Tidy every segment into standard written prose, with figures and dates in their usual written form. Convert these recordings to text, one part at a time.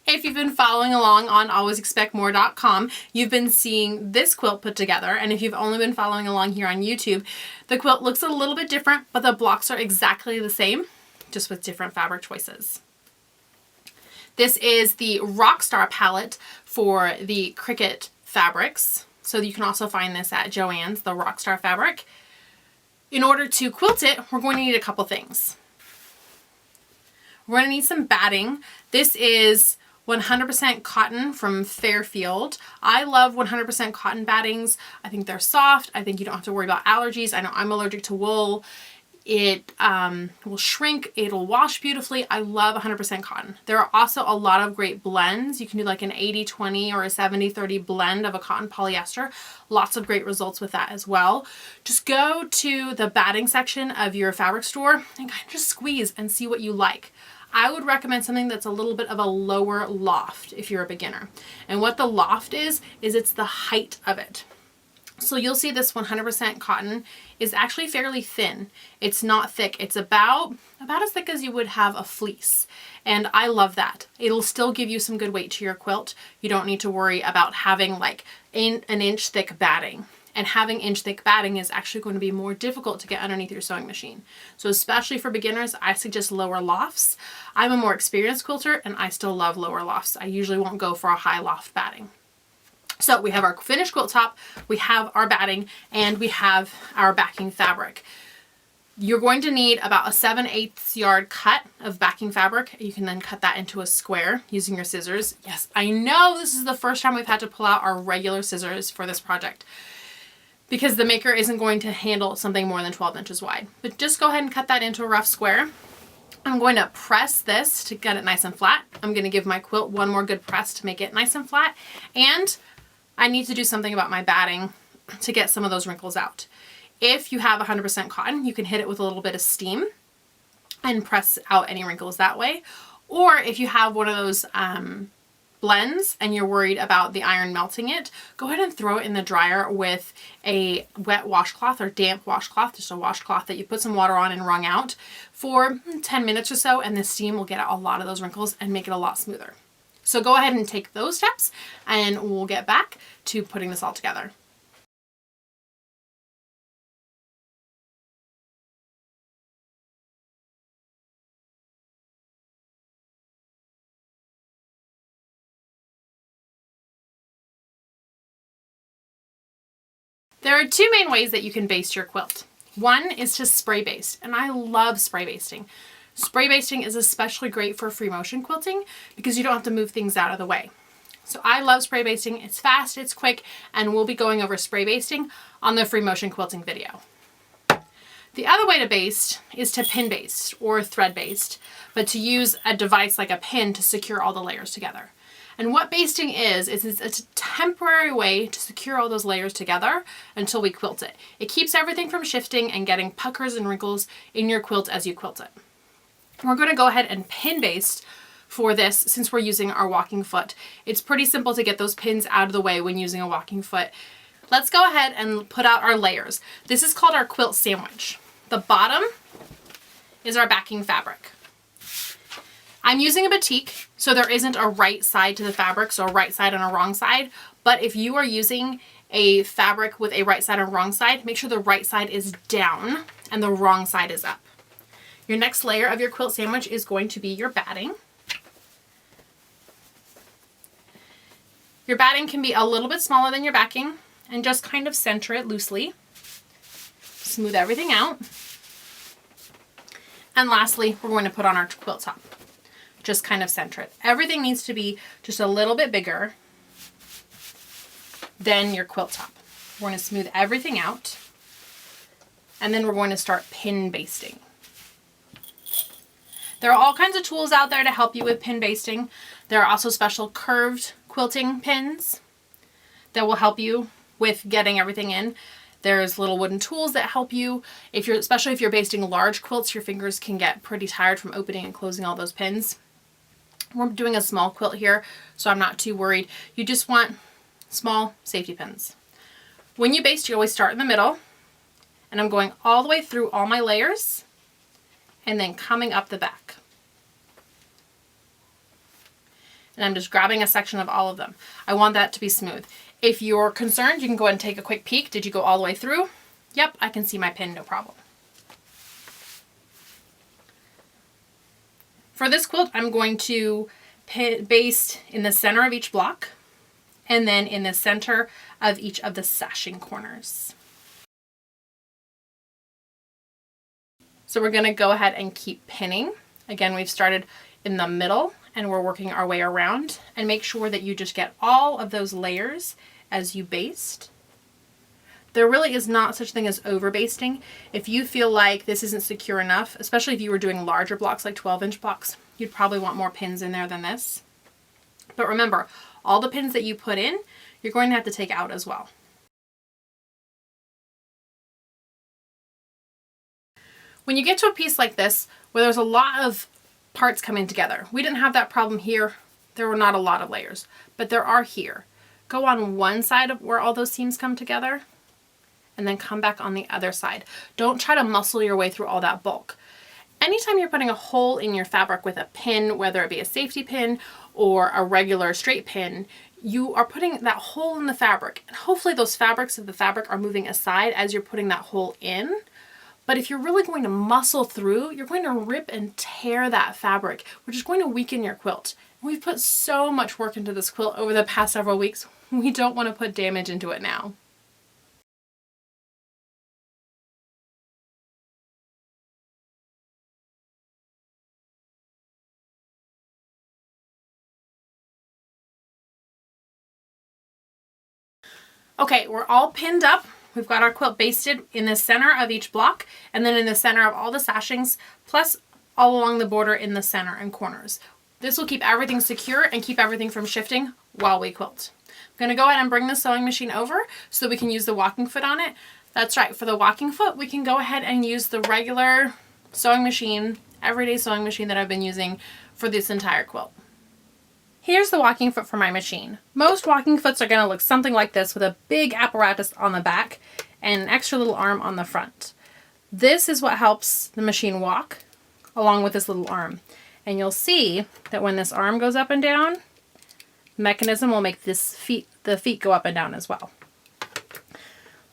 If you've been following along on alwaysexpectmore.com, you've been seeing this quilt put together, and if you've only been following along here on YouTube, the quilt looks a little bit different, but the blocks are exactly the same, just with different fabric choices. This is the Rockstar palette for the Cricut fabrics, so you can also find this at Joann's, the Rockstar fabric. In order to quilt it, we're going to need a couple things. We're going to need some batting. This is 100% cotton from Fairfield. I love 100% cotton battings. I think they're soft. I think you don't have to worry about allergies. I know I'm allergic to wool. It will shrink. It'll wash beautifully. I love 100% cotton. There are also a lot of great blends. You can do like an 80-20 or a 70-30 blend of a cotton polyester. Lots of great results with that as well. Just go to the batting section of your fabric store and kind of just squeeze and see what you like. I would recommend something that's a little bit of a lower loft if you're a beginner. And what the loft is it's the height of it. So you'll see this 100% cotton is actually fairly thin. It's not thick. It's about as thick as you would have a fleece. And I love that. It'll still give you some good weight to your quilt. You don't need to worry about having like an inch thick batting. And having inch thick batting is actually going to be more difficult to get underneath your sewing machine. So especially for beginners, I suggest lower lofts. I'm a more experienced quilter and I still love lower lofts. I usually won't go for a high loft batting. So we have our finished quilt top, we have our batting, and we have our backing fabric. You're going to need about a 7/8 yard cut of backing fabric. You can then cut that into a square using your scissors. Yes, I know this is the first time we've had to pull out our regular scissors for this project, because the maker isn't going to handle something more than 12 inches wide. But just go ahead and cut that into a rough square. I'm going to press this to get it nice and flat. I'm going to give my quilt one more good press to make it nice and flat. And I need to do something about my batting to get some of those wrinkles out. If you have 100% cotton, you can hit it with a little bit of steam and press out any wrinkles that way. Or if you have one of those blends and you're worried about the iron melting it, go ahead and throw it in the dryer with a wet washcloth or damp washcloth, just a washcloth that you put some water on and wrung out for 10 minutes or so, and the steam will get out a lot of those wrinkles and make it a lot smoother. So go ahead and take those steps and we'll get back to putting this all together. There are two main ways that you can baste your quilt. One is to spray baste, and I love spray basting. Spray basting is especially great for free motion quilting because you don't have to move things out of the way. So I love spray basting. It's fast, it's quick, and we'll be going over spray basting on the free motion quilting video. The other way to baste is to pin baste or thread baste, but to use a device like a pin to secure all the layers together. And what basting is it's a temporary way to secure all those layers together until we quilt it. It keeps everything from shifting and getting puckers and wrinkles in your quilt as you quilt it. We're going to go ahead and pin baste for this since we're using our walking foot. It's pretty simple to get those pins out of the way when using a walking foot. Let's go ahead and put out our layers. This is called our quilt sandwich. The bottom is our backing fabric. I'm using a batik, so there isn't a right side to the fabric, so a right side and a wrong side. But if you are using a fabric with a right side and wrong side, make sure the right side is down and the wrong side is up. Your next layer of your quilt sandwich is going to be your batting. Your batting can be a little bit smaller than your backing, and just kind of center it loosely. Smooth everything out. And lastly, we're going to put on our quilt top. Just kind of center it. Everything needs to be just a little bit bigger than your quilt top. We're going to smooth everything out, and then we're going to start pin basting. There are all kinds of tools out there to help you with pin basting. There are also special curved quilting pins that will help you with getting everything in. There's little wooden tools that help you. Especially if you're basting large quilts, your fingers can get pretty tired from opening and closing all those pins. We're doing a small quilt here, so I'm not too worried. You just want small safety pins. When you baste, you always start in the middle, and I'm going all the way through all my layers and then coming up the back. and I'm just grabbing a section of all of them. I want that to be smooth. If you're concerned, you can go ahead and take a quick peek. Did you go all the way through? Yep, I can see my pin, no problem. For this quilt, I'm going to baste in the center of each block and then in the center of each of the sashing corners. So we're going to go ahead and keep pinning. Again, we've started in the middle and we're working our way around, and make sure that you just get all of those layers as you baste. There really is not such thing as over basting. If you feel like this isn't secure enough, especially if you were doing larger blocks like 12-inch blocks, you'd probably want more pins in there than this. But remember, all the pins that you put in, you're going to have to take out as well. When you get to a piece like this, where there's a lot of parts coming together, we didn't have that problem here. There were not a lot of layers, but there are here. Go on one side of where all those seams come together, and then come back on the other side. Don't try to muscle your way through all that bulk. Anytime you're putting a hole in your fabric with a pin, whether it be a safety pin or a regular straight pin, you are putting that hole in the fabric. And hopefully those fabrics of the fabric are moving aside as you're putting that hole in. But if you're really going to muscle through, you're going to rip and tear that fabric, which is going to weaken your quilt. We've put so much work into this quilt over the past several weeks. We don't want to put damage into it now. Okay, we're all pinned up. We've got our quilt basted in the center of each block and then in the center of all the sashings, plus all along the border in the center and corners. This will keep everything secure and keep everything from shifting while we quilt. I'm going to go ahead and bring the sewing machine over so we can use the walking foot on it. That's right, for the walking foot, we can go ahead and use the regular sewing machine, everyday sewing machine that I've been using for this entire quilt. Here's the walking foot for my machine. Most walking foots are going to look something like this with a big apparatus on the back and an extra little arm on the front. This is what helps the machine walk along with this little arm. And you'll see that when this arm goes up and down, the mechanism will make the feet go up and down as well.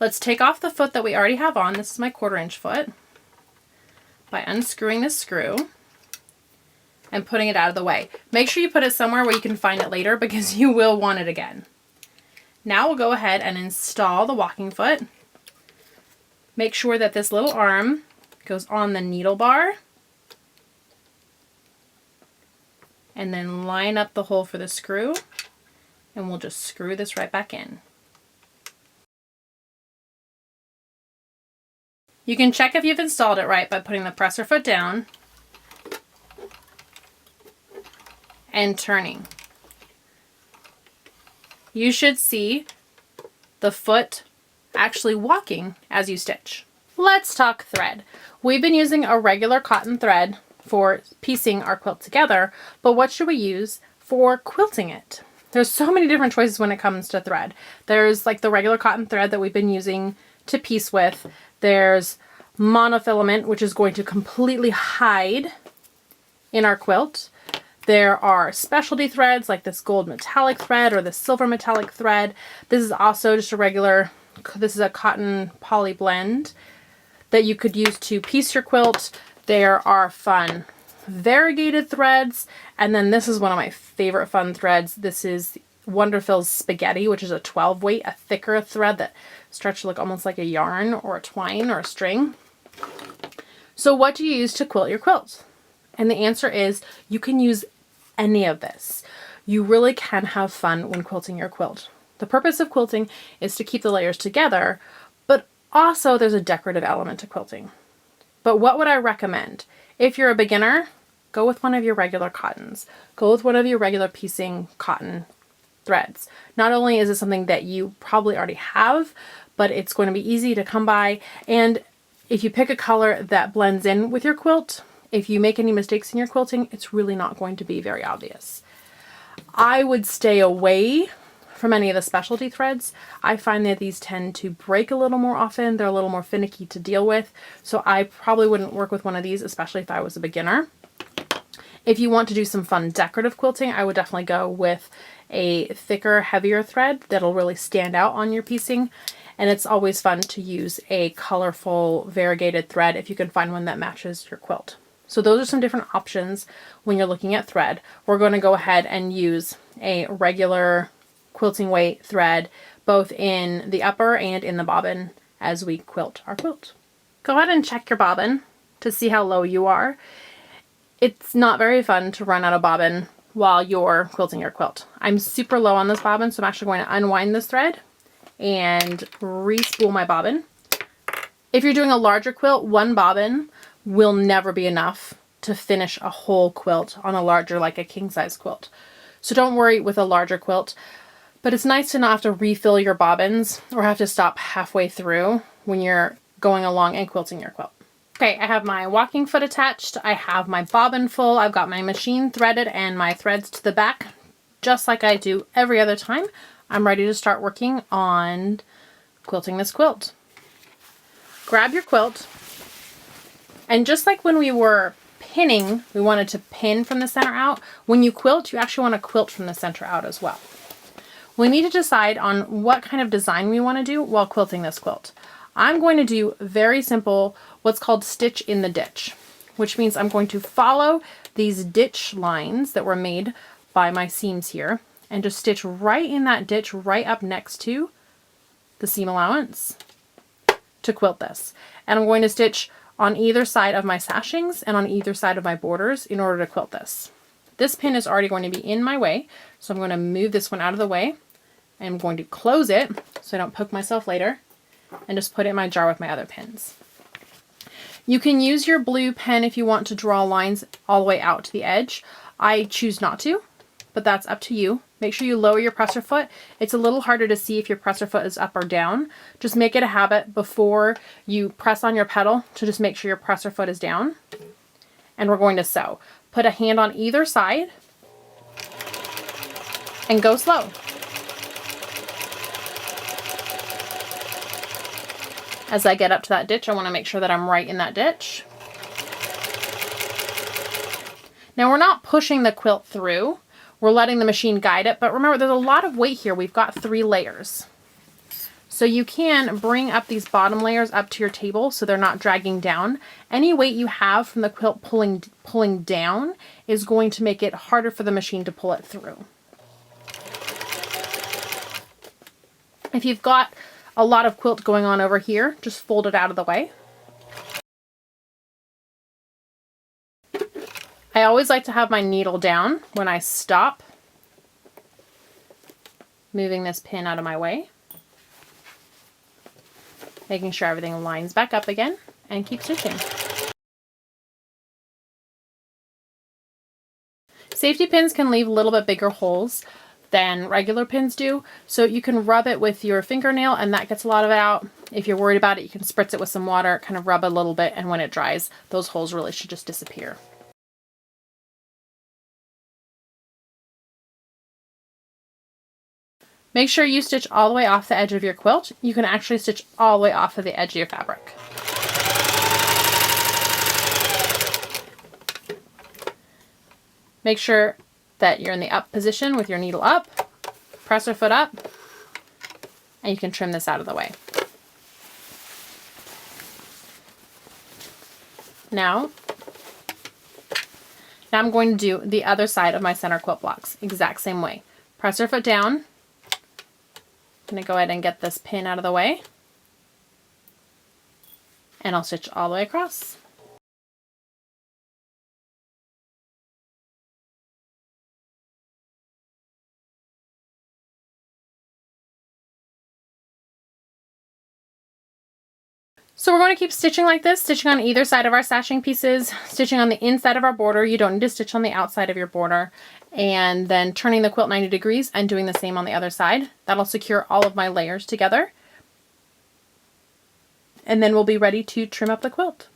Let's take off the foot that we already have on. This is my 1/4-inch foot by unscrewing this screw and putting it out of the way. Make sure you put it somewhere where you can find it later because you will want it again. Now we'll go ahead and install the walking foot. Make sure that this little arm goes on the needle bar and then line up the hole for the screw, and we'll just screw this right back in. You can check if you've installed it right by putting the presser foot down and turning. You should see the foot actually walking as you stitch. Let's talk thread. We've been using a regular cotton thread for piecing our quilt together, but what should we use for quilting it? There's so many different choices when it comes to thread. There's like the regular cotton thread that we've been using to piece with. There's monofilament, which is going to completely hide in our quilt. There are specialty threads like this gold metallic thread or the silver metallic thread. This is also just a regular, this is a cotton poly blend that you could use to piece your quilt. There are fun variegated threads, and then this is one of my favorite fun threads. This is Wonderfil's Spaghetti, which is a 12 weight, a thicker thread that stretches to look almost like a yarn or a twine or a string. So what do you use to quilt your quilt? And the answer is you can use any of this. You really can have fun when quilting your quilt. The purpose of quilting is to keep the layers together, but also there's a decorative element to quilting. But what would I recommend? If you're a beginner, go with one of your regular cottons. Go with one of your regular piecing cotton threads. Not only is it something that you probably already have, but it's going to be easy to come by. And if you pick a color that blends in with your quilt, if you make any mistakes in your quilting, it's really not going to be very obvious. I would stay away from any of the specialty threads. I find that these tend to break a little more often. They're a little more finicky to deal with. So I probably wouldn't work with one of these, especially if I was a beginner. If you want to do some fun decorative quilting, I would definitely go with a thicker, heavier thread that'll really stand out on your piecing. And it's always fun to use a colorful variegated thread if you can find one that matches your quilt. So those are some different options when you're looking at thread. We're going to go ahead and use a regular quilting weight thread both in the upper and in the bobbin as we quilt our quilt. Go ahead and check your bobbin to see how low you are. It's not very fun to run out of bobbin while you're quilting your quilt. I'm super low on this bobbin, so I'm actually going to unwind this thread and re-spool my bobbin. If you're doing a larger quilt, one bobbin will never be enough to finish a whole quilt on a larger, like a king size quilt. So don't worry with a larger quilt, but it's nice to not have to refill your bobbins or have to stop halfway through when you're going along and quilting your quilt. Okay, I have my walking foot attached. I have my bobbin full. I've got my machine threaded and my threads to the back, just like I do every other time. I'm ready to start working on quilting this quilt. Grab your quilt, and just like when we were pinning, we wanted to pin from the center out. When you quilt, you actually want to quilt from the center out as well. We need to decide on what kind of design we want to do while quilting this quilt. I'm going to do very simple, what's called stitch in the ditch, which means I'm going to follow these ditch lines that were made by my seams here and just stitch right in that ditch right up next to the seam allowance to quilt this. And I'm going to stitch on either side of my sashings and on either side of my borders in order to quilt this. This pin is already going to be in my way, so I'm going to move this one out of the way. I'm going to close it so I don't poke myself later and just put it in my jar with my other pins. You can use your blue pen if you want to draw lines all the way out to the edge. I choose not to, but that's up to you. Make sure you lower your presser foot. It's a little harder to see if your presser foot is up or down. Just make it a habit before you press on your pedal to just make sure your presser foot is down. And we're going to sew. Put a hand on either side and go slow. As I get up to that ditch, I want to make sure that I'm right in that ditch. Now we're not pushing the quilt through. We're letting the machine guide it, but remember there's a lot of weight here. We've got 3 layers. So you can bring up these bottom layers up to your table so they're not dragging down. Any weight you have from the quilt pulling down is going to make it harder for the machine to pull it through. If you've got a lot of quilt going on over here, just fold it out of the way. I always like to have my needle down when I stop, moving this pin out of my way, making sure everything lines back up again, and keep stitching. Safety pins can leave a little bit bigger holes than regular pins do, so you can rub it with your fingernail and that gets a lot of it out. If you're worried about it, you can spritz it with some water, kind of rub a little bit, and when it dries, those holes really should just disappear. Make sure you stitch all the way off the edge of your quilt. You can actually stitch all the way off of the edge of your fabric. Make sure that you're in the up position with your needle up, presser foot up, and you can trim this out of the way. Now I'm going to do the other side of my center quilt blocks, exact same way. Presser foot down. I'm going to go ahead and get this pin out of the way, and I'll stitch all the way across. So we're going to keep stitching like this, stitching on either side of our sashing pieces, stitching on the inside of our border. You don't need to stitch on the outside of your border. And then turning the quilt 90 degrees and doing the same on the other side. That'll secure all of my layers together. And then we'll be ready to trim up the quilt.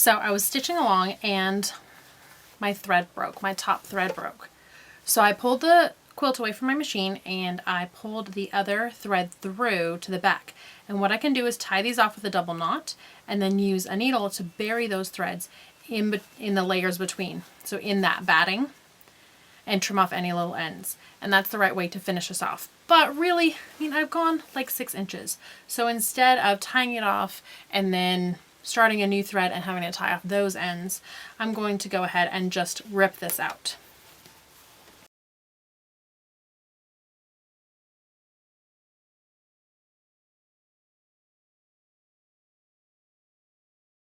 So I was stitching along and my thread broke, my top thread broke. So I pulled the quilt away from my machine and I pulled the other thread through to the back. And what I can do is tie these off with a double knot and then use a needle to bury those threads in the layers between. So in that batting, and trim off any little ends. And that's the right way to finish this off. But really, I mean, I've gone like 6 inches. So instead of tying it off and then starting a new thread and having to tie off those ends, I'm going to go ahead and just rip this out.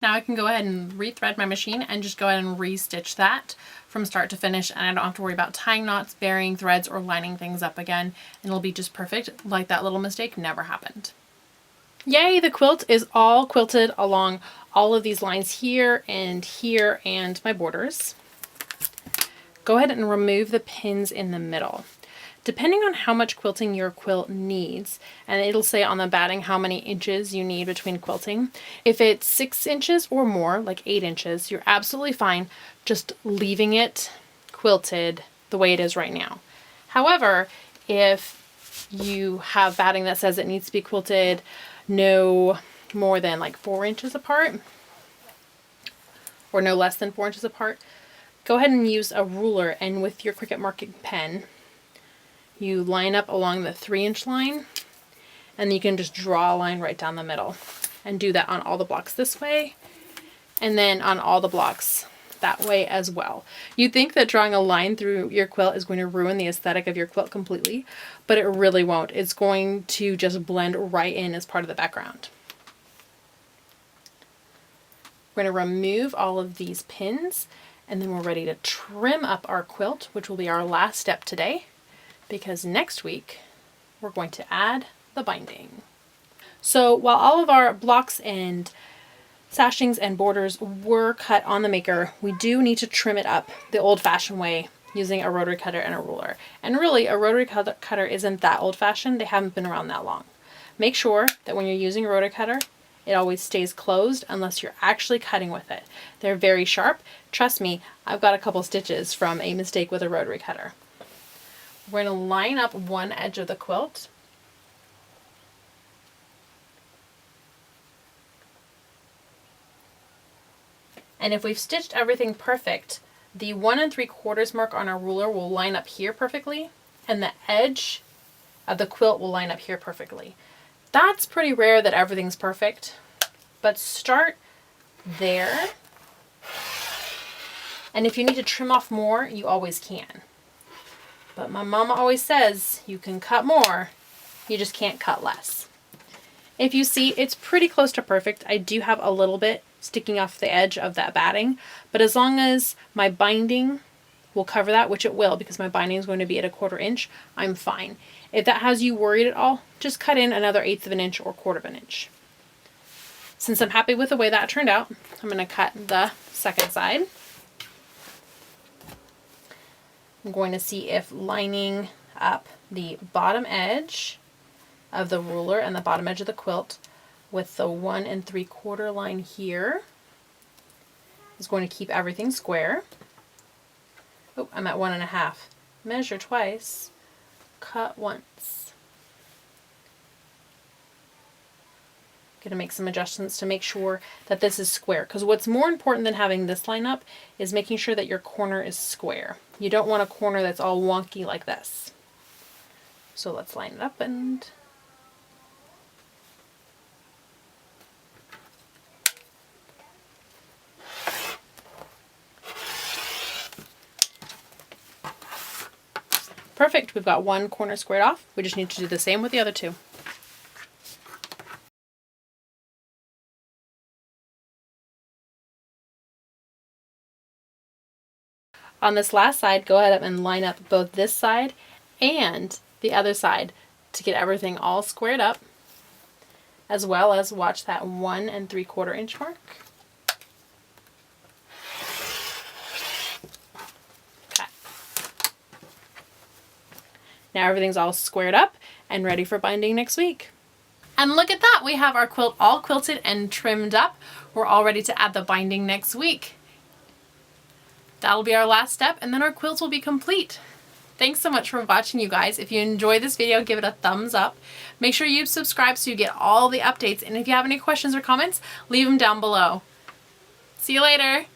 Now I can go ahead and rethread my machine and just go ahead and re-stitch that from start to finish, and I don't have to worry about tying knots, burying threads, or lining things up again, and it'll be just perfect, like that little mistake never happened. Yay, the quilt is all quilted along all of these lines here and my borders. Go ahead and remove the pins in the middle. Depending on how much quilting your quilt needs, and it'll say on the batting how many inches you need between quilting. If it's 6 inches or more, like 8 inches, you're absolutely fine just leaving it quilted the way it is right now. However, if you have batting that says it needs to be quilted no more than like 4 inches apart, or no less than 4 inches apart, go ahead and use a ruler, and with your Cricut marking pen, you line up along the 3-inch line, and you can just draw a line right down the middle, and do that on all the blocks this way, and then on all the blocks that way as well. You think that drawing a line through your quilt is going to ruin the aesthetic of your quilt completely, but it really won't. It's going to just blend right in as part of the background. We're going to remove all of these pins, and then we're ready to trim up our quilt, which will be our last step today, because next week we're going to add the binding. So while all of our blocks and sashings and borders were cut on the maker, we do need to trim it up the old-fashioned way using a rotary cutter and a ruler. And really, a rotary cutter isn't that old-fashioned. They haven't been around that long. Make sure that when you're using a rotary cutter, it always stays closed unless you're actually cutting with it. They're very sharp. Trust me, I've got a couple stitches from a mistake with a rotary cutter. We're going to line up one edge of the quilt. And if we've stitched everything perfect, the 1 3/4 mark on our ruler will line up here perfectly, and the edge of the quilt will line up here perfectly. That's pretty rare that everything's perfect, but start there. And if you need to trim off more, you always can. But my mama always says you can cut more, you just can't cut less. If you see, it's pretty close to perfect. I do have a little bit sticking off the edge of that batting, but as long as my binding will cover that, which it will because my binding is going to be at 1/4 inch, I'm fine. If that has you worried at all, just cut in another 1/8 of an inch or 1/4 of an inch. Since I'm happy with the way that turned out, I'm going to cut the second side. I'm going to see if lining up the bottom edge of the ruler and the bottom edge of the quilt with the 1 3/4 line here is going to keep everything square. Oh, I'm at 1 1/2. Measure twice, cut once. Going to make some adjustments to make sure that this is square, because what's more important than having this line up is making sure that your corner is square. You don't want a corner that's all wonky like this. So let's line it up and perfect. We've got one corner squared off. We just need to do the same with the other two. On this last side, go ahead and line up both this side and the other side to get everything all squared up, as well as watch that 1 3/4 inch mark. Okay. Now everything's all squared up and ready for binding next week. And look at that, we have our quilt all quilted and trimmed up. We're all ready to add the binding next week. That'll be our last step, and then our quilt will be complete. Thanks so much for watching, you guys. If you enjoyed this video, give it a thumbs up. Make sure you subscribe so you get all the updates. And if you have any questions or comments, leave them down below. See you later.